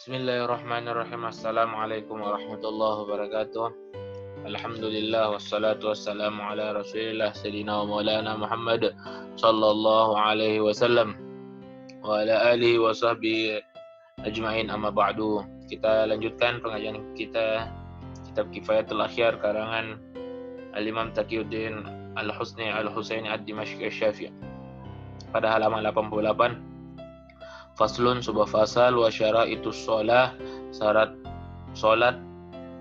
Bismillahirrahmanirrahim. Assalamualaikum warahmatullahi wabarakatuh. Alhamdulillah wassalatu wassalamu ala Rasulillah sayyidina wa maulana Muhammad sallallahu alaihi wasallam wa ala alihi wa sahbihi ajma'in, amma ba'du. Kita lanjutkan pengajian kita kitab Kifayatul Akhyar karangan Al-Imam Taqiyuddin Al-Husni Al-Husaini Ad-Dimashqi Asy-Syafi'i pada halaman 88. Faslun, sebuah fasal, wa syara'itus shalah, syarat salat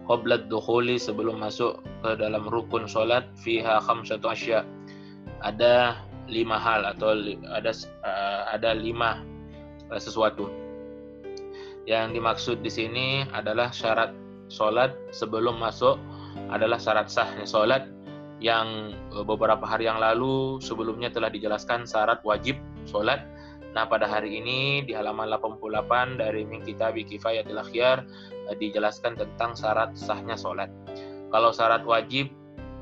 qabla dukhuli, sebelum masuk ke dalam rukun salat, fiha khamsatu asya, ada 5 hal atau ada 5 sesuatu. Yang dimaksud di sini adalah syarat salat sebelum masuk adalah syarat sahnya salat, yang beberapa hari yang lalu sebelumnya telah dijelaskan syarat wajib salat. Nah, pada hari ini di halaman 88 dari min kitab Kifayatul Akhyar dijelaskan tentang syarat sahnya sholat. Kalau syarat wajib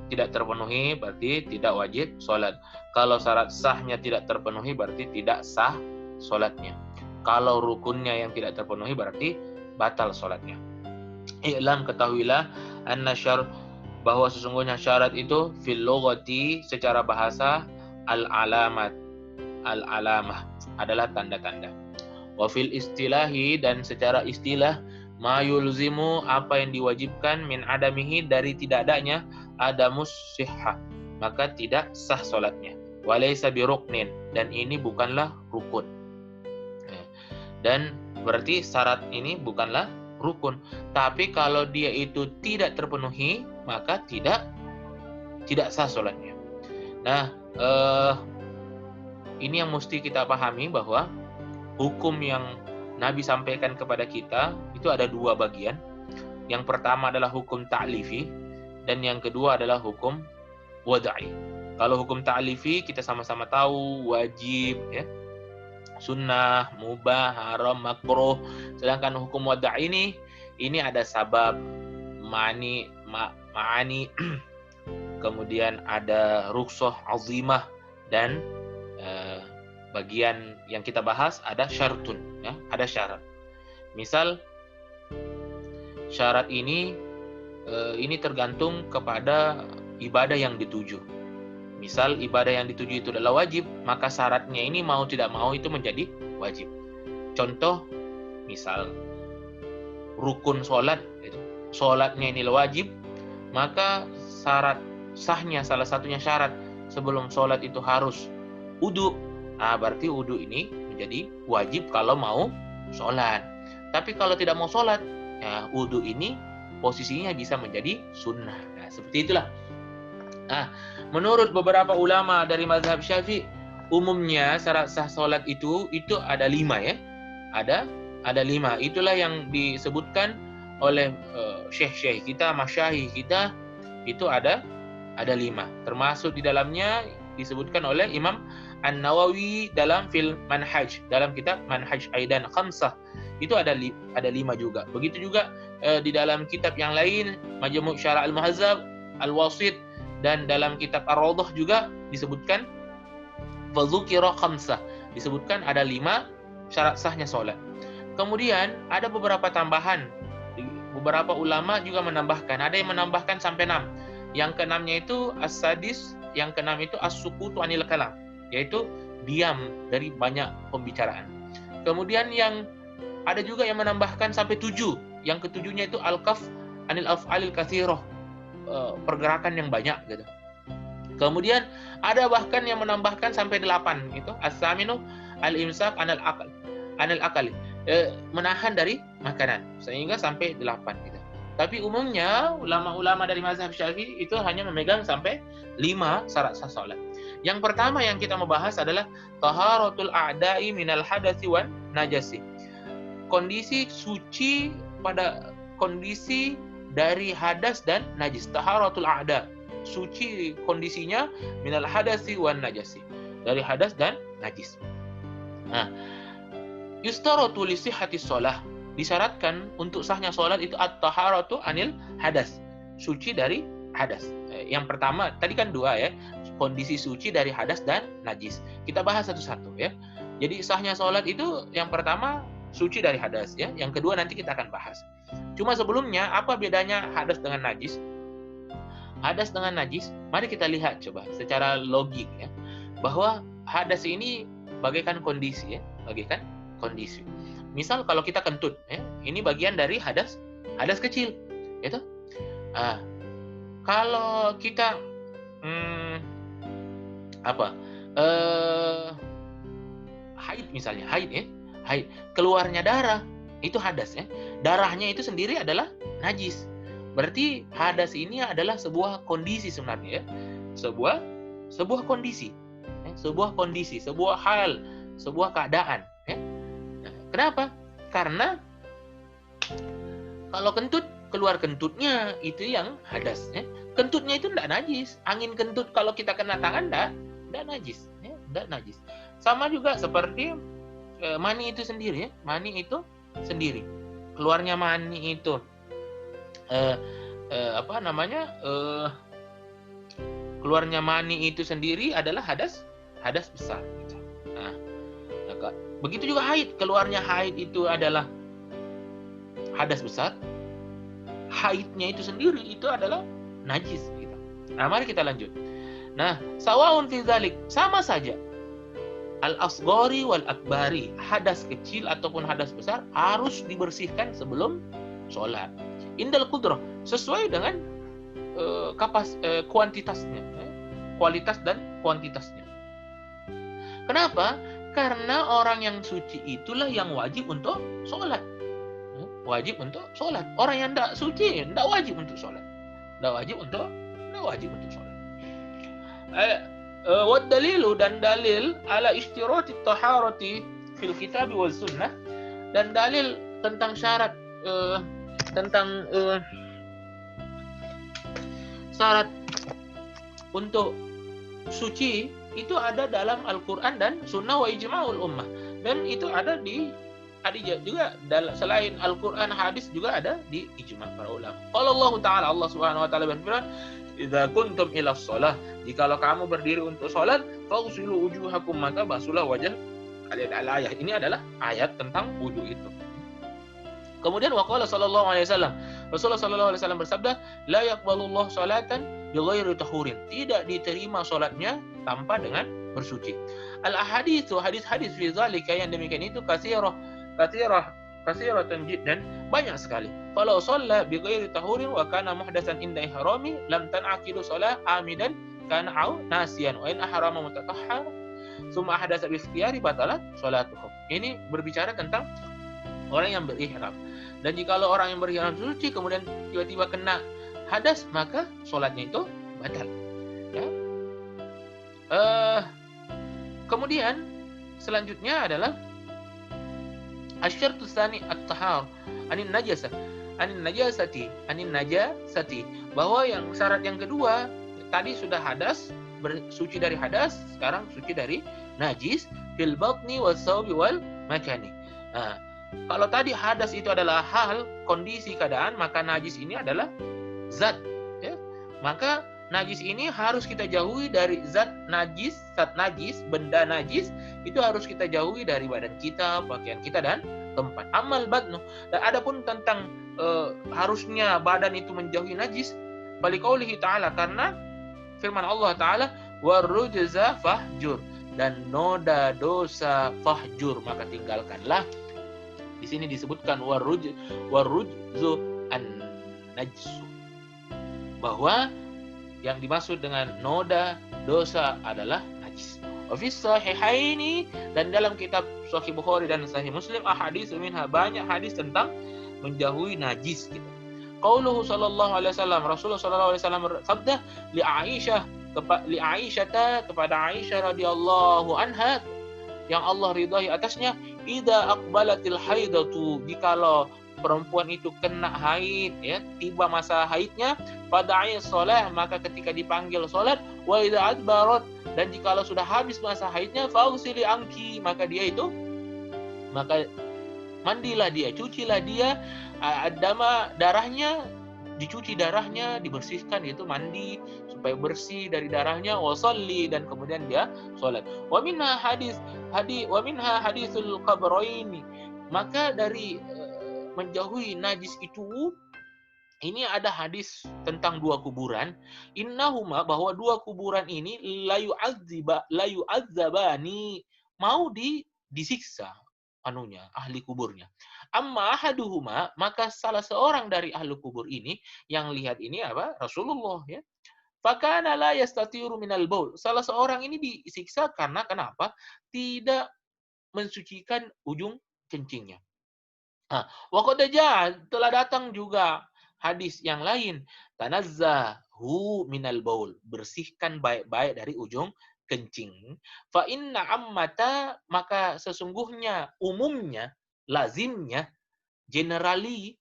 tidak terpenuhi berarti tidak wajib sholat. Kalau syarat sahnya tidak terpenuhi berarti tidak sah sholatnya. Kalau rukunnya yang tidak terpenuhi berarti batal sholatnya. I'lam, ketahuilah, anna bahwa sesungguhnya syarat itu fil lughati, secara bahasa, al-alamah adalah tanda-tanda. Wa fil istilahi, dan secara istilah, ma yulzimu, apa yang diwajibkan, min adamihi, dari tidak adanya, adamus sihhah, maka tidak sah salatnya. Wa laysa biruknin, dan ini bukanlah rukun. Dan berarti syarat ini bukanlah rukun. Tapi kalau dia itu tidak terpenuhi, maka tidak sah salatnya. Nah, ini yang mesti kita pahami, bahwa hukum yang Nabi sampaikan kepada kita itu ada 2 bagian. Yang pertama adalah hukum ta'lifi, dan yang kedua adalah hukum wada'i. Kalau hukum ta'lifi kita sama-sama tahu, wajib, ya, sunnah, mubah, haram, makruh. Sedangkan hukum wada'i ini ada sabab, ma'ani, kemudian ada rukhsah azimah, dan bagian yang kita bahas ada syartun, ya, ada syarat. Misal syarat ini tergantung kepada ibadah yang dituju. Misal ibadah yang dituju itu adalah wajib, maka syaratnya ini mau tidak mau itu menjadi wajib. Contoh, misal rukun sholat, sholatnya ini wajib, maka syarat sahnya, salah satunya syarat sebelum sholat itu harus wudu. Nah, berarti wudu ini menjadi wajib kalau mau sholat. Tapi kalau tidak mau sholat, ya, wudu ini posisinya bisa menjadi sunnah. Nah, seperti itulah. Nah, menurut beberapa ulama dari mazhab Syafi'i, umumnya syarat sah sholat itu ada 5, ya. Ada 5. Itulah yang disebutkan oleh syekh-syekh kita, masyayikh kita, itu ada 5. Termasuk di dalamnya disebutkan oleh Imam An-Nawawi dalam Manhaj, dalam kitab Manhaj Aidan Khamsah, itu ada 5 juga. Begitu juga di dalam kitab yang lain, Majmu' Syara' Al-Muhazzab, Al-Wasit, dan dalam kitab Ar-Rawdah juga disebutkan fadzukira khamsah, disebutkan ada 5 syarat sahnya sholat. Kemudian ada beberapa tambahan. Beberapa ulama juga menambahkan, ada yang menambahkan sampai 6. Yang ke-6-nya itu as-sadis, yang ke-6 itu as-sukutu anil kalam, yaitu diam dari banyak pembicaraan. Kemudian yang ada juga yang menambahkan sampai 7. Yang ke-7-nya itu al-kaf anil af'alil katsirah, pergerakan yang banyak, gitu. Kemudian ada bahkan yang menambahkan sampai 8, itu as-saminu al-imsak anil akal, menahan dari makanan, sehingga sampai 8, gitu. Tapi umumnya ulama-ulama dari mazhab Syafi'i itu hanya memegang sampai 5 syarat sah salat. Yang pertama yang kita membahas adalah taharatul a'da'i minal hadasi wan najasi. Kondisi suci pada kondisi dari hadas dan najis. Taharatul a'da, suci kondisinya minal hadasi wan najasi, dari hadas dan najis. Nah, yustaratu li sihhatis shalah, disyaratkan untuk sahnya sholat itu at-taharatu anil hadas, suci dari hadas. Yang pertama tadi kan 2, ya, kondisi suci dari hadas dan najis. Kita bahas satu-satu, ya. Jadi sahnya sholat itu yang pertama suci dari hadas ya. Yang kedua nanti kita akan bahas. Cuma sebelumnya, apa bedanya hadas dengan najis? Hadas dengan najis, mari kita lihat coba secara logik ya, bahwa hadas ini bagaikan kondisi ya, bagaikan kondisi. Misal kalau kita kentut ya, ini bagian dari hadas kecil, gitu. Kalau kita haid misalnya, haid, keluarnya darah, itu hadas ya. Darahnya itu sendiri adalah najis. Berarti hadas ini adalah sebuah kondisi sebenarnya ya. Sebuah kondisi. Ya. Sebuah kondisi, sebuah hal, sebuah keadaan. Ya. Nah, kenapa? Karena kalau kentut, keluar kentutnya itu yang hadas. Ya. Kentutnya itu tidak najis. Angin kentut kalau kita kena tangan tidak najis. Ya. Tidak najis. Sama juga seperti mani itu sendiri. Ya. Mani itu sendiri. Keluarnya mani itu keluarnya mani itu sendiri adalah hadas besar. Nah, begitu juga haid, keluarnya haid itu adalah hadas besar. Haidnya itu sendiri itu adalah najis. Gitu. Nah, mari kita lanjut. Nah, sawaun fi dzalik, sama saja. Al-asghari wal akbari, hadas kecil ataupun hadas besar harus dibersihkan sebelum sholat. Indal qudrah, sesuai dengan kuantitasnya, kualitas dan kuantitasnya. Kenapa? Karena orang yang suci itulah yang wajib untuk sholat. Wajib untuk sholat. Orang yang tidak suci tidak wajib untuk sholat. Tidak wajib untuk sholat. Wad dalilu, dan dalil ala istirati taharati fil kitab wal sunnah, dan dalil tentang syarat syarat untuk suci itu ada dalam Al-Quran dan Sunnah wa ijma'ul ummah, dan itu ada juga selain Al-Quran, hadis juga ada di ijma' para ulama. Qala Allah Ta'ala, Allah Subhanahu wa taala berfirman, "Idza kuntum ila shalah," jikalau kamu berdiri untuk salat, faghsilu wujuhakum, maka basuhlah wajah kalian. Al-ayat ini adalah ayat tentang wudu itu. Kemudian waqala sallallahu alaihi wasallam, Rasulullah sallallahu alaihi wasallam bersabda, "La yaqbalullahu salatan bighairi tahurin." Tidak diterima salatnya tanpa dengan bersuci. Al-ahaditsu, hadis-hadis fi zalika, yang demikian itu katsiratan jiddan, banyak sekali. Falau shalla bighairi tahurin wa kana muhdatsan inda ihrami lam tan'aqidu shalah amidan kana au nasiyan wa in ahrama mutatahhar summa ahdatsa bi ikhtiyari batalat shalatuhu. Ini berbicara tentang orang yang berihram. Dan jikalau orang yang berihram suci kemudian tiba-tiba kena hadas, maka sholatnya itu batal. Ya. Kemudian selanjutnya adalah asyartu tsani at-tahar anin najasati, bahwa yang syarat yang kedua tadi sudah hadas, bersuci dari hadas, sekarang suci dari najis, fil batni was sawbi wal makani. Nah, kalau tadi hadas itu adalah hal, kondisi, keadaan, maka najis ini adalah zat. Ya? Maka najis ini harus kita jauhi dari zat najis, benda najis, itu harus kita jauhi dari badan kita, pakaian kita, dan tempat. Amal badnu. Dan adapun tentang harusnya badan itu menjauhi najis, baliqaulihi ta'ala, karena firman Allah Ta'ala, warujza fahjur, dan noda dosa fahjur, maka tinggalkanlah. Di sini disebutkan warujzu an-najsu, bahwa yang dimaksud dengan noda dosa adalah najis. Wa fi sahihaini, dan dalam kitab Sahih Bukhari dan Sahih Muslim, ahadits minha, banyak hadis tentang menjauhi najis gitu. Qauluhu sallallahu alaihi wasallam, Rasulullah sallallahu alaihi wasallam bersabda li Aisyah, kepada Aisyah radhiyallahu anha, yang Allah ridhai atasnya, idza aqbalatil haidatu, jikalau perempuan itu kena haid, ya, tiba masa haidnya, fada'i shalah, maka ketika dipanggil salat, wa idza adbarat, dan jikalau sudah habis masa haidnya, faghsili anki, maka mandilah dia, cucilah dia, darahnya, dicuci darahnya, dibersihkan, yaitu mandi supaya bersih dari darahnya, wasalli, dan kemudian dia salat. Wa minha hadisul qabraini, Maka dari menjauhi najis itu, ini ada hadis tentang dua kuburan. Innahuma, bahwa dua kuburan ini layu azabani, mau disiksa anunya, ahli kuburnya. Amma ahaduhuma, maka salah seorang dari ahli kubur ini yang lihat ini apa? Rasulullah, ya. Fakana la yastatiru minal baul. Salah seorang ini disiksa karena kenapa? Tidak mensucikan ujung kencingnya. Nah, wa qad telah datang juga hadis yang lain, tanazzahu minal baul, bersihkan baik-baik dari ujung kencing. Fa inna ammata, maka sesungguhnya umumnya, lazimnya, generally,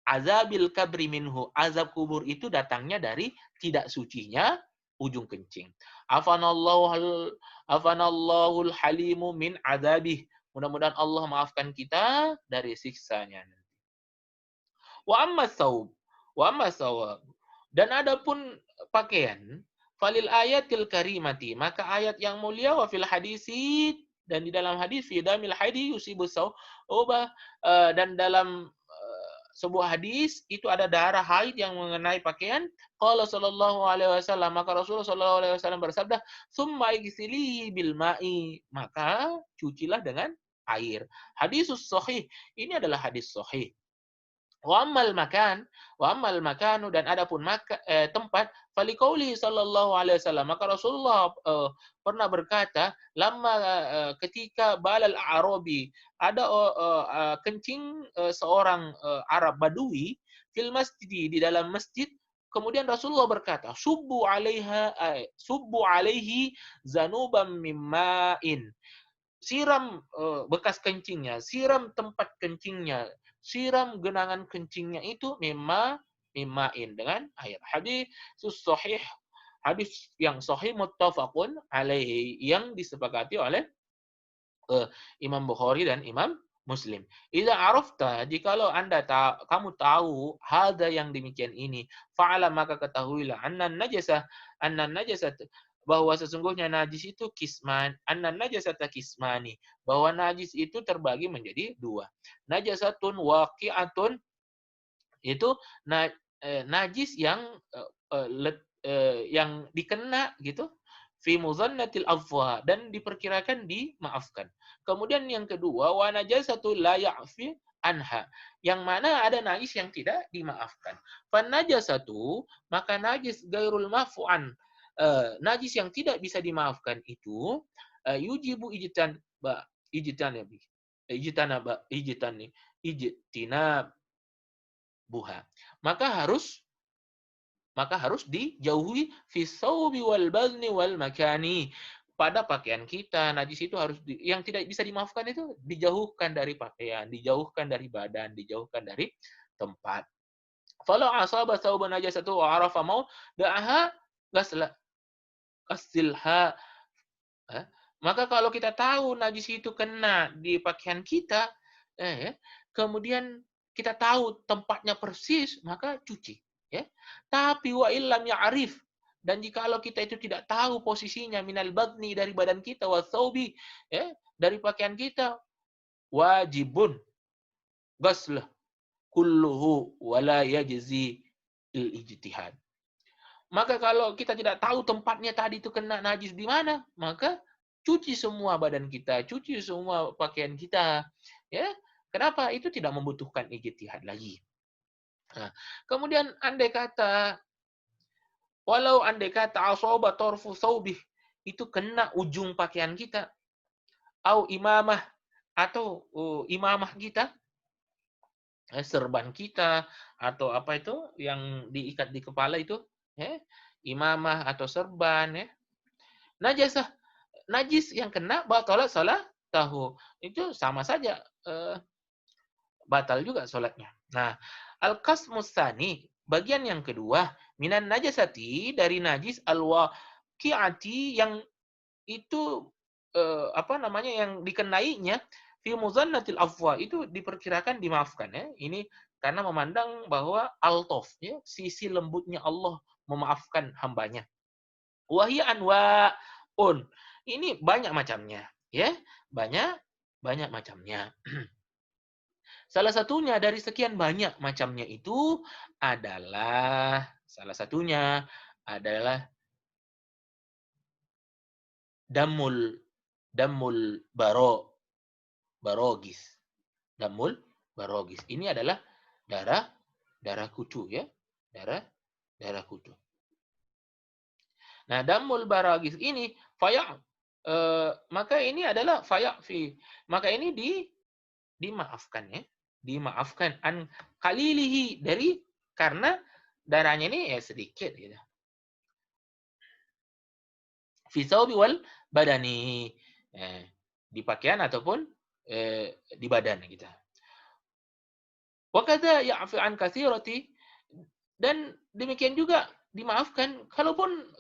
azabil kabri minhu, azab kubur itu datangnya dari tidak sucinya ujung kencing. Afanallahul halimu min azabih. Mudah-mudahan Allah maafkan kita dari siksanya. Wa amma saub, wa amma sawab. Dan adapun pakaian, falil ayatil karimati, maka ayat yang mulia, wa fil hadisi, dan di dalam hadis, fi damil haidi yusibu saubah, dan dalam sebuah hadis itu ada darah haid yang mengenai pakaian. Qala sallallahu alaihi wasallam, maka Rasulullah sallallahu alaihi wasallam bersabda, "Tsumma igsilihi bil ma'i," maka cucilah dengan air. Hadisus sahih, ini adalah hadis sahih. Wa ammal makanu, dan adapun tempat, faliqauli sallallahu alaihi wasallam, maka Rasulullah pernah berkata, lama ketika balal arabi, ada kencing seorang Arab Badui fil masjid, di dalam masjid. Kemudian Rasulullah berkata, subbu alaihi zanuban mimma'in, siram bekas kencingnya, siram tempat kencingnya, siram genangan kencingnya itu mimma'in, dengan air. Hadis sahih, hadis yang sahih muttafaqun alaihi, yang disepakati oleh Imam Bukhari dan Imam Muslim. Idza arafta, jikalau kamu tahu hada, yang demikian ini, fa'ala, maka ketahuilah, annan najasat, bahwa sesungguhnya najis itu najasata kismani, bahwa najis itu terbagi menjadi dua. Najasatun waqi'atun, itu najis yang yang dikena gitu, fi muzannatil afwa, dan diperkirakan dimaafkan. Kemudian yang kedua, wa najasatu la ya'fi anha, yang mana ada najis yang tidak dimaafkan. Fan najasatu, maka najis gairul mafu'an, najis yang tidak bisa dimaafkan itu, yujibu ijtinab buha, maka harus dijauhi fi saubi wal bazni wal makani, pada pakaian kita. Najis itu harus yang tidak bisa dimaafkan itu dijauhkan dari pakaian, dijauhkan dari badan, dijauhkan dari tempat. Falau asaba sauban najasatu wa arafa mau da'aha gasilha. Maka kalau kita tahu najis itu kena di pakaian kita, kemudian kita tahu tempatnya persis, maka cuci. Ya. Tapi wa illam ya'rif, dan jikalau kita itu tidak tahu posisinya, minal badni, dari badan kita, wa thawbi, dari pakaian kita, wajibun ghaslah kulluhu wala yajzi il ijtihad. Maka kalau kita tidak tahu tempatnya tadi itu kena najis di mana, maka cuci semua badan kita, cuci semua pakaian kita. Ya, kenapa? Itu tidak membutuhkan ijtihad lagi. Nah, kemudian walau andai kata asaba tarfu saubih, itu kena ujung pakaian kita, au imamah, atau imamah kita, serban kita, atau apa itu yang diikat di kepala itu, imamah atau serban, najis yang kena batalat salat tahu, itu sama saja, batal juga salatnya. Nah, al-qasmus tsani, bagian yang kedua, minan najasati, dari najis, al-waqi'ati, yang itu yang dikenainya, fi muzannatil afwa, itu diperkirakan dimaafkan, ya. Ini karena memandang bahwa al-tof, ya, sisi lembutnya Allah memaafkan hambanya. Wahia anwa'un, ini banyak macamnya, ya, banyak macamnya. Salah satunya dari sekian banyak macamnya itu adalah damul damul barogis. Damul barogis. Ini adalah darah kutu ya. Darah kutu. Nah, damul barogis ini maka ini adalah maka ini dimaafkan ya. Dimaafkan an kalilihi karena darahnya ini ya sedikit gitu. Fi thawbi wal badani. Di pakaian ataupun di badan kita. Wa kadza ya'fu an katsirati, dan demikian juga dimaafkan kalaupun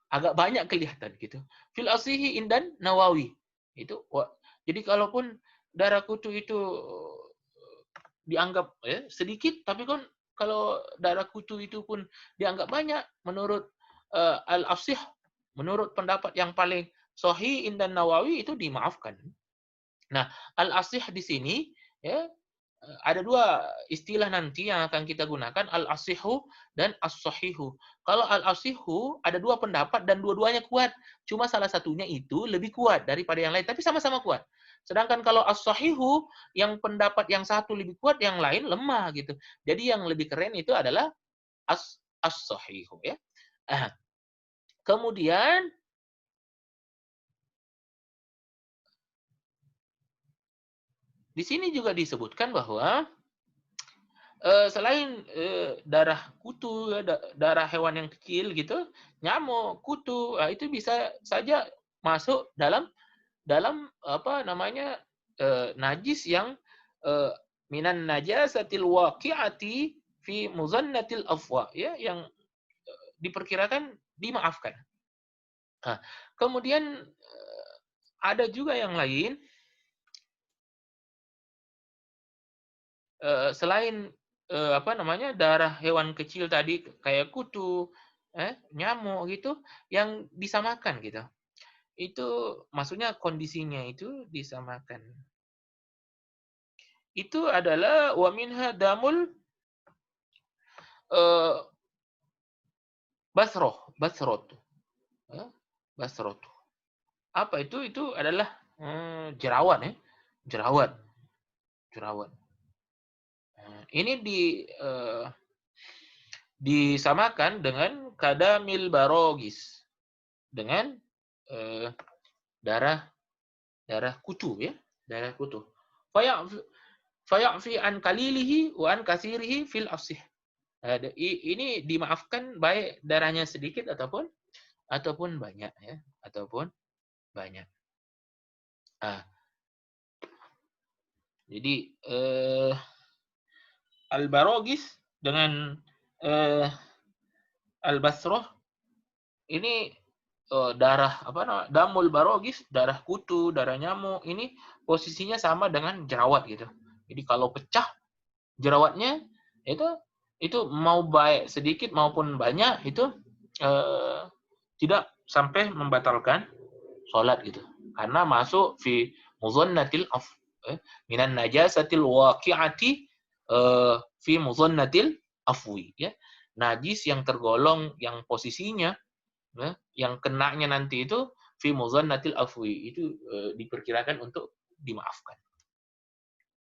agak banyak kelihatan gitu. Fil asihi indan Nawawi. Itu jadi kalaupun darah kutu itu dianggap sedikit, tapi kan kalau darah kutu itu pun dianggap banyak menurut Al-Afsih, menurut pendapat yang paling sahih indan Nawawi itu dimaafkan. Nah, Al-Asih di sini ya ada dua istilah nanti yang akan kita gunakan, al-asihu dan as-sahihu. Kalau al-asihu ada dua pendapat dan dua-duanya kuat. Cuma salah satunya itu lebih kuat daripada yang lain, tapi sama-sama kuat. Sedangkan kalau as-sahihu, yang pendapat yang satu lebih kuat, yang lain lemah gitu. Jadi yang lebih keren itu adalah as-sahihu ya. Kemudian di sini juga disebutkan bahwa selain darah kutu, darah hewan yang kecil gitu, nyamuk, kutu, itu bisa saja masuk dalam apa namanya najis yang minan najasatil waqi'ati fi muzannatil afwa, ya, yang diperkirakan dimaafkan. Nah, kemudian ada juga yang lain selain apa namanya darah hewan kecil tadi kayak kutu, nyamuk gitu yang disamakan gitu. Itu maksudnya kondisinya itu disamakan. Itu adalah wa minha damul basrot. Basrot. Apa itu? Itu adalah jerawat ya. Jerawat. Ini disamakan dengan kadamil barogis, dengan darah kutu ya, darah kutu. Faya'fi an kalilihi wa an kasirihi fil asih. Ini dimaafkan baik darahnya sedikit ataupun banyak ya, ataupun banyak. Jadi al-barogis dengan al-basroh ini darah apa namanya? Damul barogis, darah kutu, darah nyamuk, ini posisinya sama dengan jerawat gitu. Jadi kalau pecah jerawatnya itu mau baik sedikit maupun banyak itu tidak sampai membatalkan sholat gitu. Karena masuk fi muzannatil minan najasatil waqi'ati fi muzannatil afwi ya. Najis yang tergolong yang posisinya yang kenanya nanti itu fi muzannatil afwi itu diperkirakan untuk dimaafkan.